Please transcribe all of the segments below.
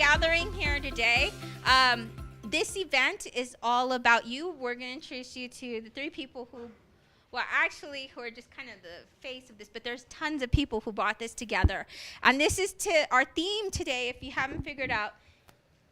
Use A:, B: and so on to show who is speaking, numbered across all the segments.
A: gathering here today. This event is all about you. We're going to introduce you to the three people who are just kind of the face of this, but there's tons of people who brought this together. And this is our theme today, if you haven't figured out,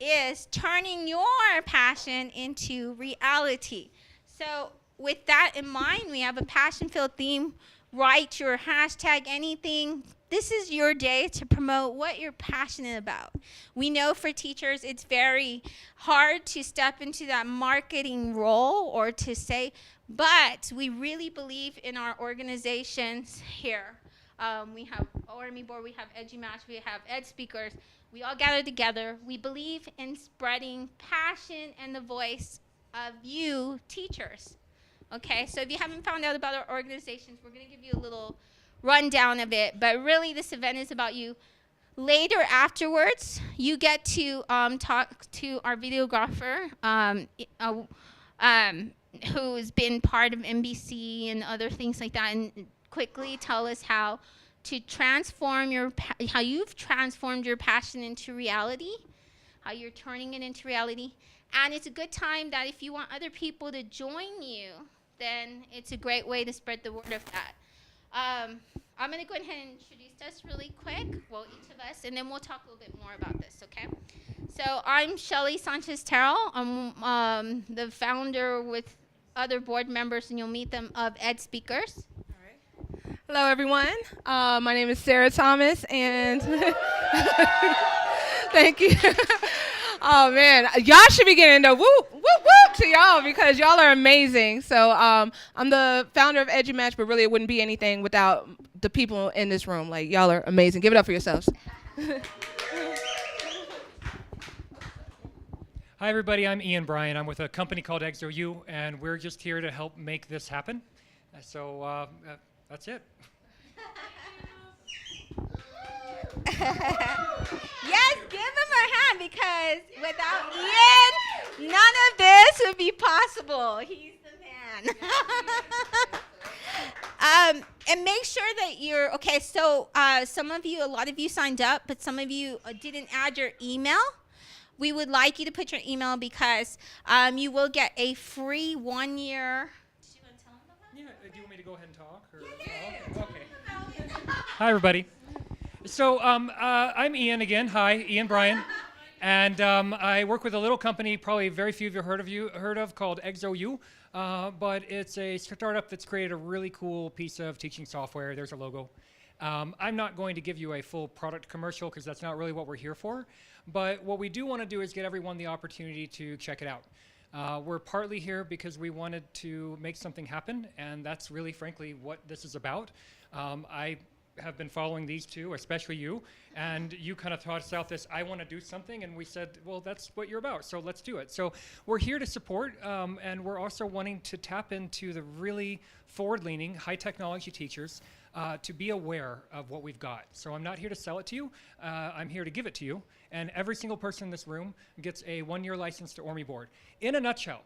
A: is turning your passion into reality. So with that in mind, we have a passion-filled theme. Write your hashtag anything. This is your day to promote what you're passionate about. We know for teachers it's very hard to step into that marketing role or to say, but we really believe in our organizations here. We have Ormiboard, we have EduMatch, we have Edspeakers. We all gather together. We believe in spreading passion and the voice of you teachers. Okay, so if you haven't found out about our organizations, we're going to give you a little rundown of it. But really, this event is about you. Later, afterwards, you get to talk to our videographer, who's been part of NBC and other things like that, and quickly tell us how to transform how you've transformed your passion into reality, how you're turning it into reality. And it's a good time that if you want other people to join you, then it's a great way to spread the word of that. I'm going to go ahead and introduce us really quick, well, each of us, and then we'll talk a little bit more about this, okay? So I'm Shelly Sanchez-Terrell. I'm the founder with other board members, and you'll meet them, of Edspeakers.
B: Hello, everyone. My name is Sarah Thomas, and thank you. Oh, man. Y'all should be getting the whoop, whoop, whoop to y'all because y'all are amazing. So I'm the founder of EduMatch, but really it wouldn't be anything without the people in this room. Like, y'all are amazing. Give it up for yourselves.
C: Hi, everybody. I'm Ian Bryan. I'm with a company called EXO-U, and we're just here to help make this happen. So that's it.
A: Yes, give him a hand, because without Ian, none of this would be possible. He's the man. And make sure that you're, okay, so a lot of you signed up, but some of you didn't add your email. We would like you to put your email because you will get a free 1 year. Did you want to tell them about that?
C: Yeah, do you want me to go ahead and talk? Or? Yeah. Okay. Hi, everybody. So I'm Ian again. Hi, Ian Bryan. And I work with a little company probably very few of you heard of called EXO-U. But it's a startup that's created a really cool piece of teaching software. There's a logo. I'm not going to give you a full product commercial because that's not really what we're here for. But what we do want to do is get everyone the opportunity to check it out. We're partly here because we wanted to make something happen, and that's really, frankly, what this is about. I have been following these two, especially you, and you kind of taught us out this, I want to do something, and we said, well, that's what you're about, so let's do it. So we're here to support, and we're also wanting to tap into the really forward-leaning, high-technology teachers to be aware of what we've got. So I'm not here to sell it to you, I'm here to give it to you, and every single person in this room gets a 1-year license to Ormiboard. In a nutshell,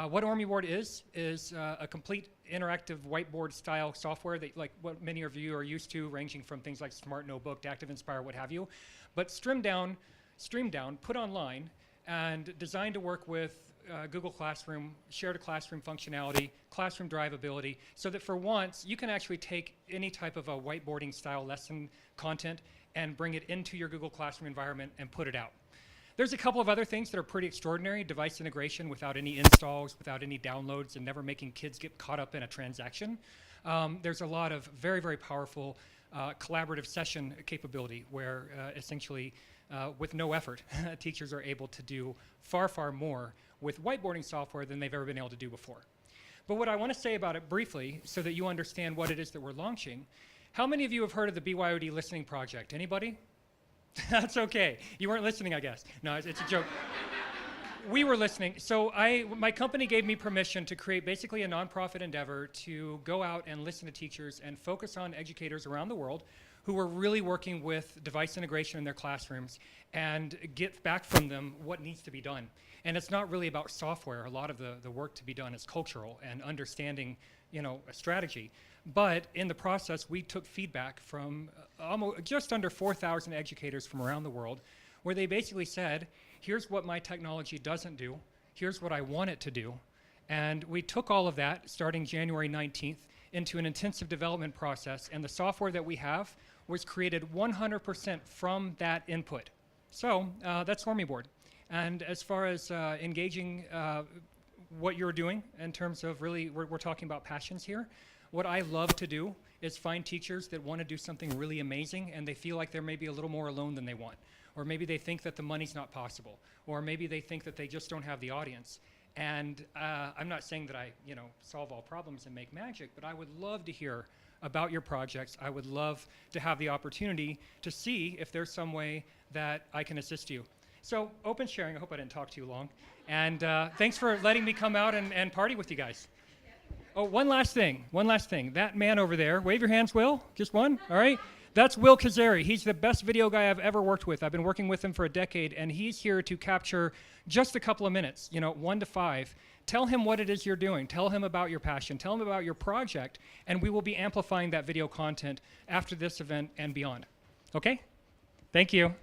C: what Ormiboard is a complete interactive whiteboard style software that, like what many of you are used to, ranging from things like Smart Notebook to Active Inspire, what have you, but streamed down, put online, and designed to work with Google Classroom, shared classroom functionality, classroom drivability, so that for once you can actually take any type of a whiteboarding style lesson content and bring it into your Google Classroom environment and put it out. There's a couple of other things that are pretty extraordinary. Device integration without any installs, without any downloads, and never making kids get caught up in a transaction. There's a lot of very, very powerful collaborative session capability where essentially with no effort, teachers are able to do far, far more with whiteboarding software than they've ever been able to do before. But what I want to say about it briefly so that you understand what it is that we're launching, how many of you have heard of the BYOD listening project? Anybody? That's okay. You weren't listening, I guess. No, it's a joke. We were listening. So my company gave me permission to create basically a nonprofit endeavor to go out and listen to teachers and focus on educators around the world who were really working with device integration in their classrooms and get back from them what needs to be done. And it's not really about software. A lot of the work to be done is cultural and understanding, a strategy. But in the process, we took feedback from just under 4,000 educators from around the world, where they basically said, here's what my technology doesn't do, here's what I want it to do. And we took all of that, starting January 19th, into an intensive development process, and the software that we have was created 100% from that input. So that's Ormiboard. And as far as engaging what you're doing in terms of really, we're talking about passions here. What I love to do is find teachers that want to do something really amazing and they feel like they're maybe a little more alone than they want. Or maybe they think that the money's not possible. Or maybe they think that they just don't have the audience. And I'm not saying that I, solve all problems and make magic, but I would love to hear about your projects. I would love to have the opportunity to see if there's some way that I can assist you. So open sharing, I hope I didn't talk too long. And thanks for letting me come out and party with you guys. Oh, one last thing. That man over there, wave your hands, Will. Just one, all right? That's Will Kazari. He's the best video guy I've ever worked with. I've been working with him for a decade, and he's here to capture just a couple of minutes, 1 to 5. Tell him what it is you're doing. Tell him about your passion. Tell him about your project, and we will be amplifying that video content after this event and beyond. Okay? Thank you.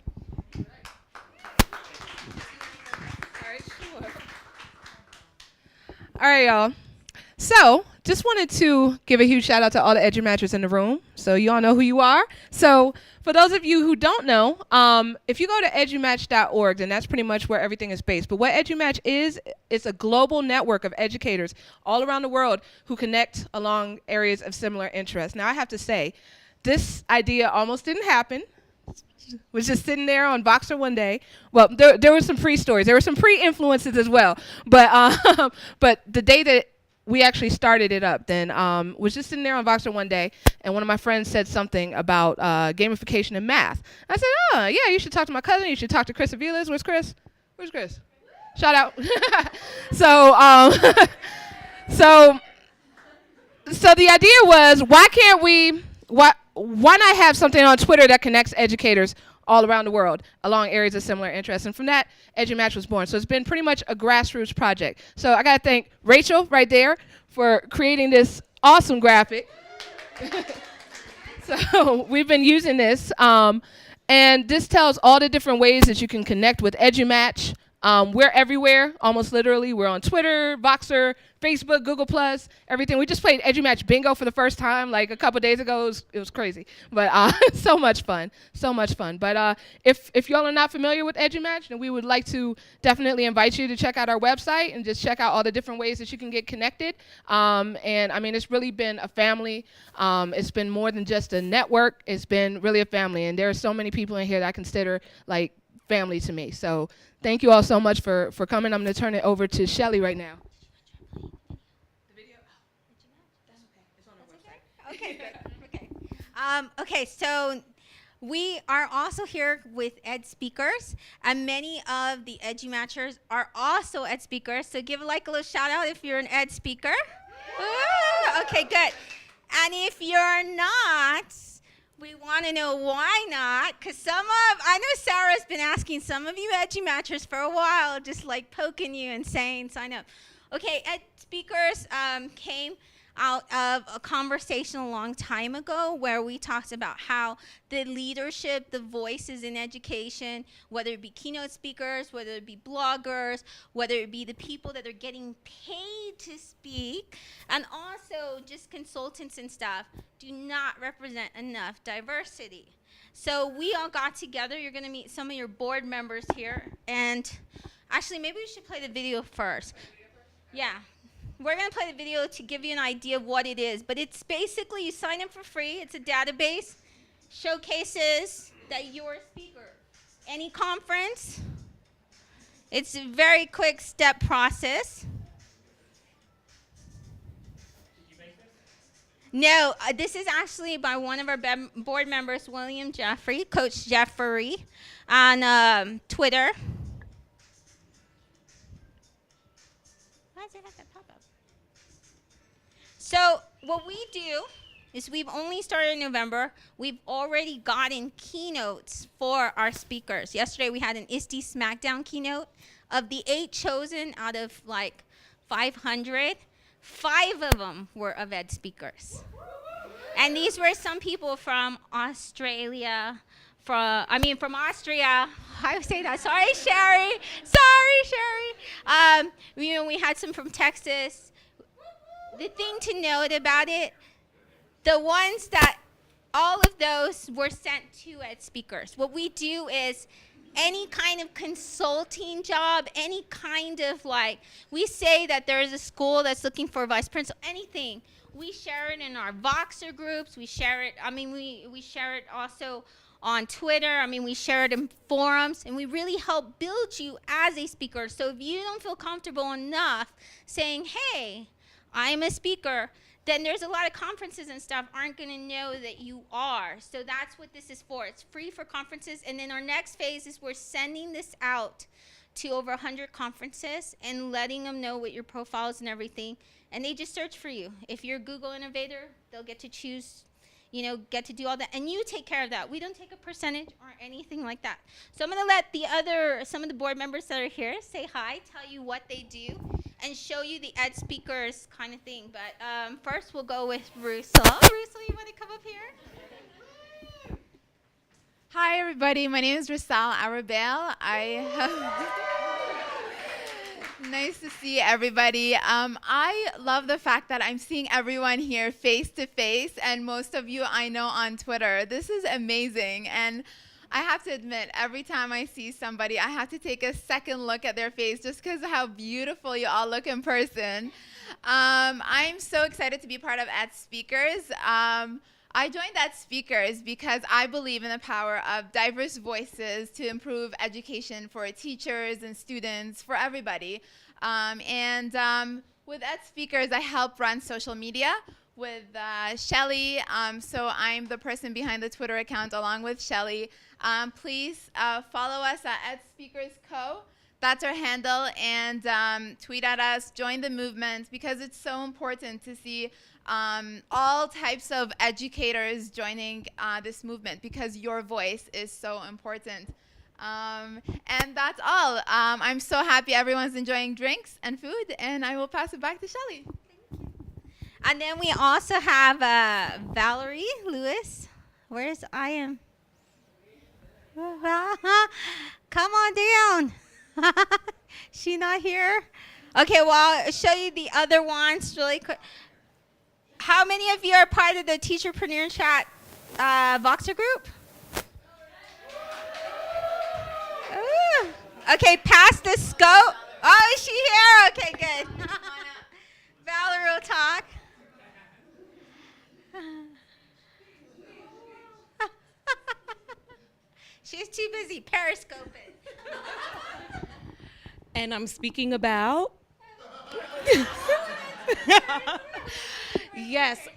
B: All right, y'all. So, just wanted to give a huge shout out to all the EduMatchers in the room. So you all know who you are. So for those of you who don't know, if you go to edumatch.org, then that's pretty much where everything is based. But what EduMatch is, it's a global network of educators all around the world who connect along areas of similar interest. Now I have to say, this idea almost didn't happen. Was just sitting there on Voxer one day. Well, there were some pre-stories. There were some pre-influences as well. But but the day that we actually started it up, then was just sitting there on Voxer one day, and one of my friends said something about gamification in math. I said, oh, yeah, you should talk to my cousin. You should talk to Chris Aviles. Where's Chris? Where's Chris? Shout out. So so the idea was, why not have something on Twitter that connects educators all around the world along areas of similar interests? And from that, EduMatch was born. So it's been pretty much a grassroots project. So I got to thank Rachel right there for creating this awesome graphic. So we've been using this. And this tells all the different ways that you can connect with EduMatch. We're everywhere, almost literally. We're on Twitter, Voxer, Facebook, Google+, everything. We just played EduMatch Bingo for the first time like a couple days ago. It was crazy, but so much fun. But if y'all are not familiar with EduMatch, then we would like to definitely invite you to check out our website and just check out all the different ways that you can get connected. And I mean, it's really been a family. It's been more than just a network. It's been really a family, and there are so many people in here that I consider like family to me. So thank you all so much for coming. I'm going to turn it over to Shelly right now. The video? That's okay. It's on our website.
A: Okay, good. Okay, so we are also here with Edspeakers, and many of the EduMatchers are also Edspeakers. So give a little shout out if you're an Edspeaker. Okay, good. And if you're not, we want to know why not, because I know Sarah's been asking some of you EduMatchers for a while, just like poking you and saying, sign up. Okay, Edspeakers came out of a conversation a long time ago where we talked about how the leadership, the voices in education, whether it be keynote speakers, whether it be bloggers, whether it be the people that are getting paid to speak, and also just consultants and stuff, do not represent enough diversity. So we all got together. You're going to meet some of your board members here. And actually, maybe we should play the video first. Yeah. We're going to play the video to give you an idea of what it is. But it's basically, you sign up for free. It's a database. Showcases that you're a speaker. Any conference. It's a very quick step process. No, this is actually by one of our board members, William Jeffrey, Coach Jeffrey, on Twitter. Why does it have that pop up? So what we do is we've only started in November. We've already gotten keynotes for our speakers. Yesterday we had an ISTE SmackDown keynote. Of the 8 chosen out of like 500, 5 of them were of Edspeakers. And these were some people from Australia, from Austria. I would say that. Sorry, Sherry. Sorry, Sherry. We had some from Texas. The thing to note about it, the ones that all of those were sent to Edspeakers. What we do is any kind of consulting job, any kind of we say that there is a school that's looking for a vice principal, anything. We share it in our Voxer groups. We share it. We share it also on Twitter. We share it in forums, and we really help build you as a speaker. So if you don't feel comfortable enough saying, hey, I'm a speaker, then there's a lot of conferences and stuff aren't going to know that you are. So that's what this is for. It's free for conferences. And then our next phase is we're sending this out to over 100 conferences and letting them know what your profile is and everything. And they just search for you. If you're a Google Innovator, they'll get to choose, get to do all that. And you take care of that. We don't take a percentage or anything like that. So I'm going to let some of the board members that are here say hi, tell you what they do, and show you the Edspeakers kind of thing. But first we'll go with Russell. Russell, you want to come up here?
D: Hi, everybody. My name is Russell Arabelle. Nice to see everybody. I love the fact that I'm seeing everyone here face to face, and most of you I know on Twitter. This is amazing. And I have to admit, every time I see somebody, I have to take a second look at their face just because of how beautiful you all look in person. I'm so excited to be part of Edspeakers. I joined Edspeakers because I believe in the power of diverse voices to improve education for teachers and students, for everybody. With Edspeakers, I help run social media with Shelly. So I'm the person behind the Twitter account along with Shelly. Please follow us at Edspeakers Co. That's our handle, and tweet at us, join the movement, because it's so important to see all types of educators joining this movement, because your voice is so important. And that's all. I'm so happy everyone's enjoying drinks and food, and I will pass it back to Shelly.
A: And then we also have Valerie Lewis. Where's I am? Come on down. She not here? Okay, well, I'll show you the other ones really quick. How many of you are part of the Teacherpreneur Chat Voxer group? Ooh. Okay, pass the scope. Oh, is she here? Okay, good. Valerie will talk. She's too busy periscoping.
E: And I'm speaking about Yes.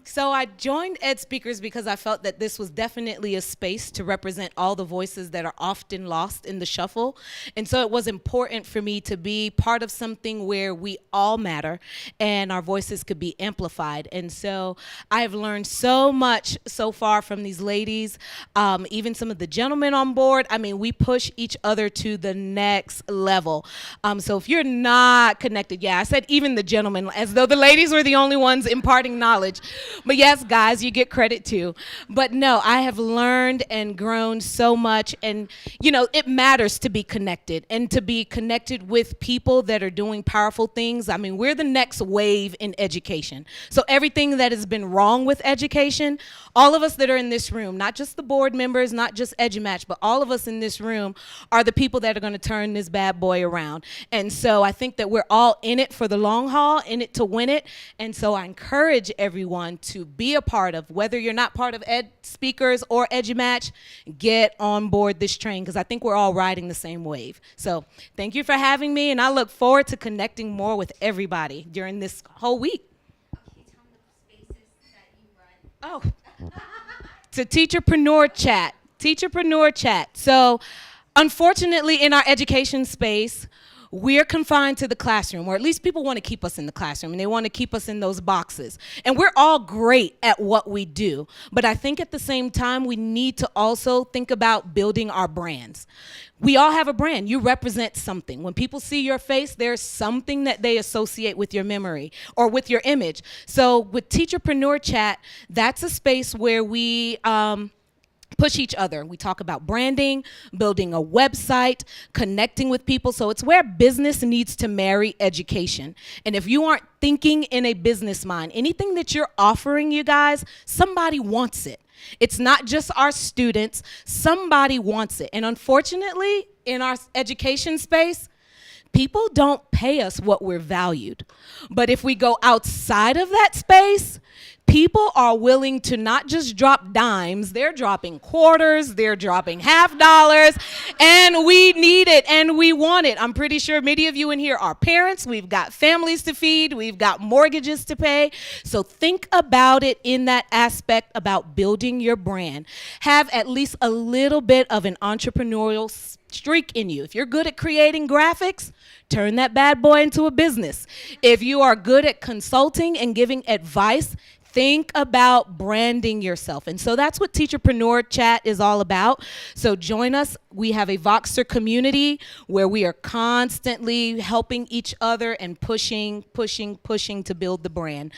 E: So I joined Edspeakers because I felt that this was definitely a space to represent all the voices that are often lost in the shuffle. And so it was important for me to be part of something where we all matter and our voices could be amplified. And so I've learned so much so far from these ladies, even some of the gentlemen on board. I mean, we push each other to the next level. So if you're not connected, yeah, I said even the gentlemen, as though the ladies were the only ones imparting knowledge. But yes, guys, you get credit too. But no, I have learned and grown so much. And, you know, it matters to be connected and to be connected with people that are doing powerful things. I mean, we're the next wave in education. So everything that has been wrong with education, all of us that are in this room, not just the board members, not just EduMatch, but all of us in this room are the people that are going to turn this bad boy around. And so I think that we're all in it for the long haul, in it to win it. And so I encourage everyone to be a part of, whether you're not part of Edspeakers or EduMatch, get on board this train, because I think we're all riding the same wave. So thank you for having me, and I look forward to connecting more with everybody during this whole week.
A: Okay, tell me the spaces that you run.
E: Oh, to Teacherpreneur Chat. Teacherpreneur Chat. So unfortunately, in our education space, we're confined to the classroom, or at least people want to keep us in the classroom, and they want to keep us in those boxes. And we're all great at what we do, but I think at the same time, we need to also think about building our brands. We all have a brand. You represent something. When people see your face, there's something that they associate with your memory or with your image. So with Teacherpreneur Chat, that's a space where we push each other. We talk about branding, building a website, connecting with people. So it's where business needs to marry education. And if you aren't thinking in a business mind, anything that you're offering, you guys, somebody wants it. It's not just our students. Somebody wants it. And unfortunately, in our education space, people don't pay us what we're valued. But if we go outside of that space, people are willing to not just drop dimes, they're dropping quarters, they're dropping $50, and we need it and we want it. I'm pretty sure many of you in here are parents. We've got families to feed, we've got mortgages to pay. So think about it in that aspect about building your brand. Have at least a little bit of an entrepreneurial streak in you. If you're good at creating graphics, turn that bad boy into a business. If you are good at consulting and giving advice, think about branding yourself. And so that's what Teacherpreneur Chat is all about. So join us. We have a Voxer community where we are constantly helping each other and pushing to build the brand.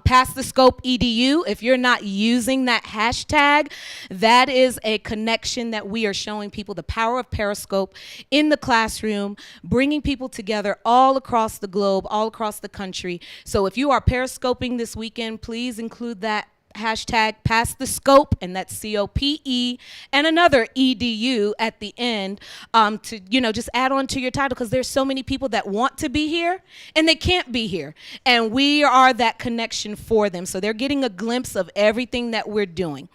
E: Pass the Scope EDU, if you're not using that hashtag, that is a connection that we are showing people, the power of Periscope in the classroom, bringing people together all across the globe, all across the country. So if you are Periscoping this weekend, please include that hashtag Pass the Scope, and that's COPE, and another EDU at the end, to just add on to your title, because there's so many people that want to be here and they can't be here, and we are that connection for them. So they're getting a glimpse of everything that we're doing.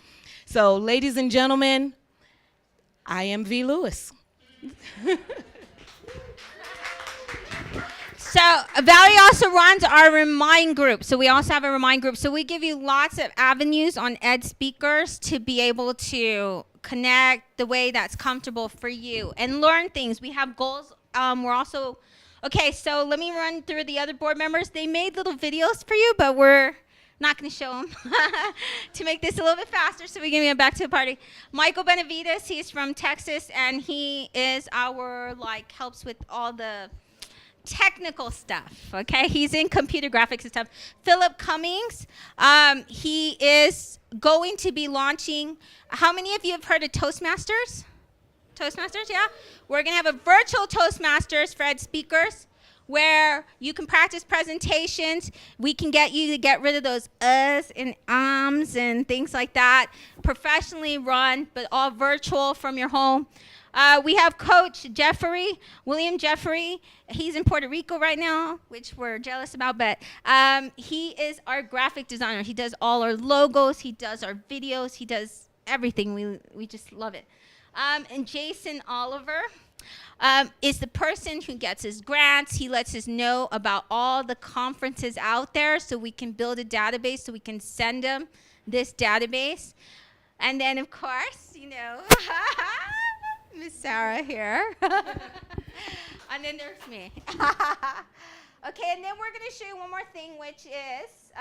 E: So ladies and gentlemen, I am V. Lewis.
A: So Valerie also runs our Remind group. So we also have a Remind group. So we give you lots of avenues on Edspeakers to be able to connect the way that's comfortable for you and learn things. We have goals. We're also, okay, so let me run through the other board members. They made little videos for you, but we're not going to show them to make this a little bit faster so we can get back to the party. Michael Benavides, he's from Texas, and he is our, helps with all the technical stuff, okay? He's in computer graphics and stuff. Philip Cummings, he is going to be launching, how many of you have heard of Toastmasters? Toastmasters, yeah? We're going to have a virtual Toastmasters for Edspeakers where you can practice presentations. We can get you to get rid of those uhs and ums and things like that. Professionally run, but all virtual from your home. We have Coach William Jeffrey. He's in Puerto Rico right now, which we're jealous about, but he is our graphic designer. He does all our logos. He does our videos. He does everything. We just love it. And Jason Oliver is the person who gets his grants. He lets us know about all the conferences out there so we can build a database so we can send them this database. And then, of course, Miss Sarah here. And then there's me. Okay, and then we're going to show you one more thing, which is,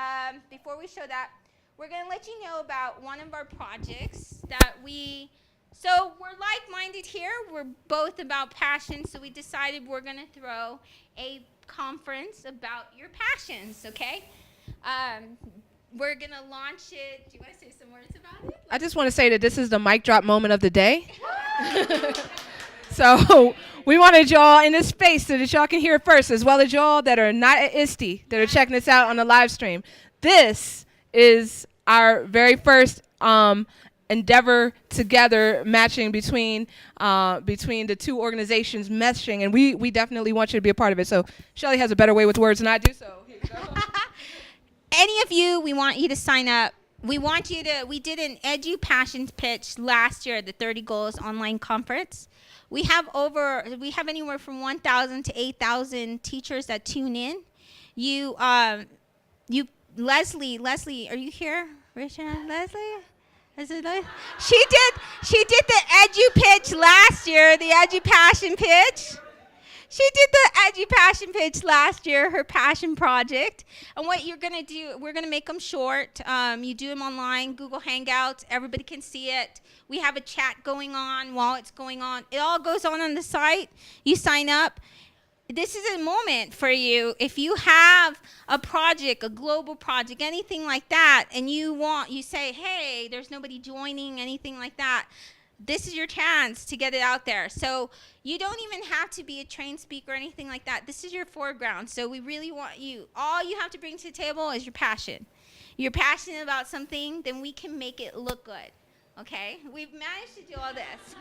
A: before we show that, we're going to let you know about one of our projects that so we're like-minded here. We're both about passion, so we decided we're going to throw a conference about your passions, okay? We're going to launch it. Do you want to say some words about it?
B: I just want to say that this is the mic drop moment of the day. So we wanted y'all in this space so that y'all can hear it first, as well as y'all that are not at ISTE, that are checking this out on the live stream. This is our very first endeavor together, matching between the two organizations meshing, and we definitely want you to be a part of it. So Shelly has a better way with words than I do, so here you go.
A: Any of you, we want you to sign up. We did an Edu Passions pitch last year at the 30 Goals online conference. We have anywhere from 1,000 to 8,000 teachers that tune in. Leslie, are you here? Raise your hand, Leslie. She did the Edu pitch last year, the Edu Passion pitch. She did the Edu Passion pitch last year, her passion project. And what you're going to do, we're going to make them short. You do them online, Google Hangouts. Everybody can see it. We have a chat going on while it's going on. It all goes on the site. You sign up. this is a moment for you. If you have a project, a global project, anything like that, and you say, hey, there's nobody joining, anything like that, this is your chance to get it out there. So you don't even have to be a trained speaker or anything like that. This is your foreground. So we really want you. All you have to bring to the table is your passion. You're passionate about something, then we can make it look good. Okay? We've managed to do all this.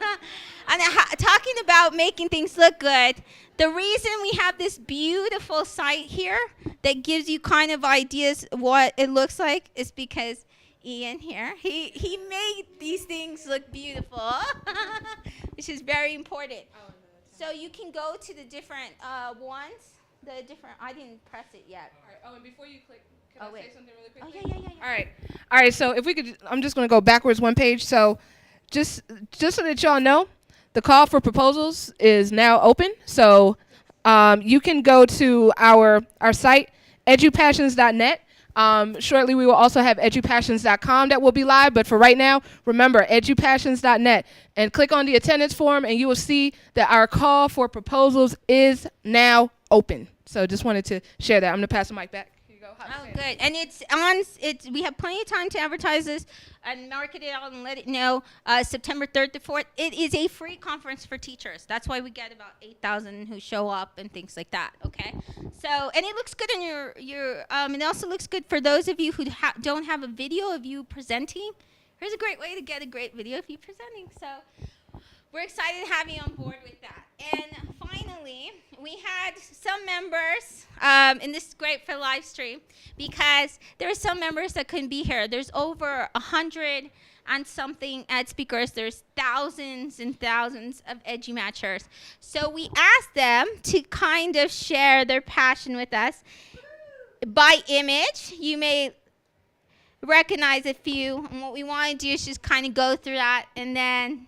A: And talking about making things look good, the reason we have this beautiful site here that gives you kind of ideas what it looks like is because Ian here, he made these things look beautiful, which is very important. So you can go to the different ones, I didn't press it yet.
B: All right. Oh, and before you click, can I say something really quick?
A: Oh, yeah.
B: All right, so if we could, I'm just going to go backwards one page. So just so that y'all know, the call for proposals is now open. So you can go to our site, edupassions.net. Shortly, we will also have edupassions.com that will be live. But for right now, remember, edupassions.net. And click on the attendance form, and you will see that our call for proposals is now open. So just wanted to share that. I'm going to pass the mic back. Here you go.
A: Oh, good. And we have plenty of time to advertise this and market it out and let it know. September 3rd to 4th. It is a free conference for teachers. That's why we get about 8,000 who show up and things like that. Okay. So, and it looks good in your it also looks good for those of you who don't have a video of you presenting. Here's a great way to get a great video of you presenting. So we're excited to have you on board with that. And finally, we had some members, and this is great for live stream, because there are some members that couldn't be here. There's over 100 and something Edspeakers. There's thousands and thousands of EduMatchers. So we asked them to kind of share their passion with us by image. You may recognize a few, and what we want to do is just kind of go through that, and then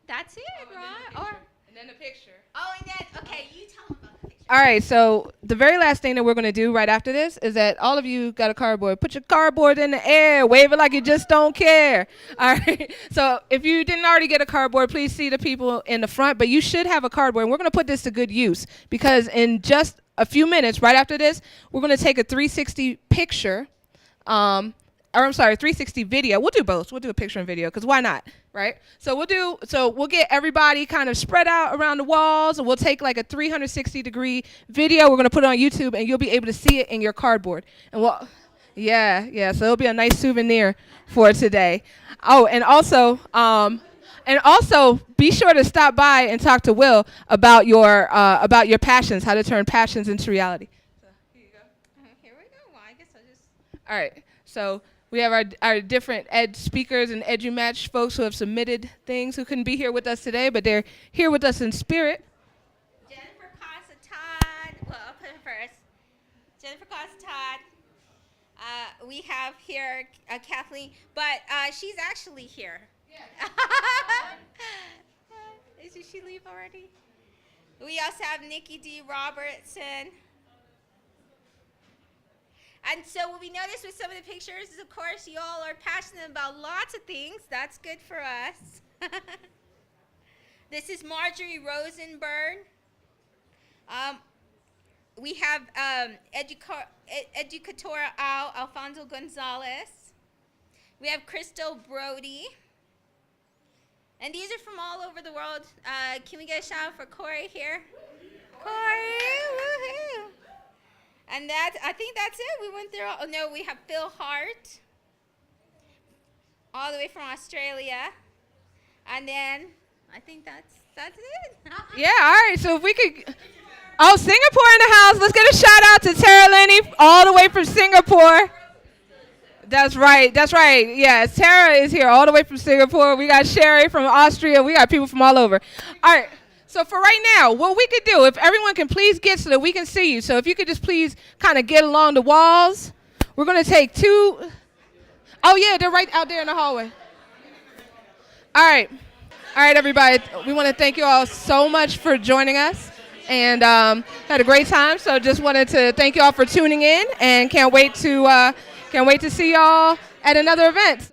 A: that's it, right?
B: And then the picture.
A: Oh, and then, okay, you tell them about the picture.
B: All right, so the very last thing that we're going to do right after this is that all of you got a cardboard. Put your cardboard in the air. Wave it like you just don't care. All right, so if you didn't already get a cardboard, please see the people in the front. But you should have a cardboard, and we're going to put this to good use because in just a few minutes right after this, we're going to take a 360 picture. 360 video. We'll do both. We'll do a picture and video because why not, right? So we'll get everybody kind of spread out around the walls, and we'll take like a 360-degree video. We're gonna put it on YouTube, and you'll be able to see it in your cardboard. And yeah. So it'll be a nice souvenir for today. Oh, and also be sure to stop by and talk to Will about your passions, how to turn passions into reality. So here you go.
A: Here we go. Well, I guess I'll just.
B: All right. So we have our different Edspeakers and EduMatch folks who have submitted things who couldn't be here with us today, but they're here with us in spirit.
A: Jennifer Casa Todd. Well, I'll put her first. Jennifer Casa Todd. We have here Kathleen, but she's actually here. Yeah. Did she leave already? We also have Nikki D. Robertson. And so what we noticed with some of the pictures is, of course, you all are passionate about lots of things. That's good for us. This is Marjorie Rosenberg. We have Educatora Alfonso Gonzalez. We have Crystal Brody. And these are from all over the world. Can we get a shout out for Corey here? Corey, woohoo. And I think that's it. We went through. Oh no, we have Phil Hart, all the way from Australia, and then I think that's it.
B: Yeah. All right. So if we could. Oh, Singapore in the house. Let's get a shout out to Tara Lenny, all the way from Singapore. That's right. Yes, Tara is here all the way from Singapore. We got Sherry from Austria. We got people from all over. All right. So for right now, what we could do, if everyone can please get so that we can see you. So if you could just please kind of get along the walls. We're going to take two. Oh, yeah, they're right out there in the hallway. All right, everybody. We want to thank you all so much for joining us and had a great time. So just wanted to thank you all for tuning in and can't wait to see y'all at another event.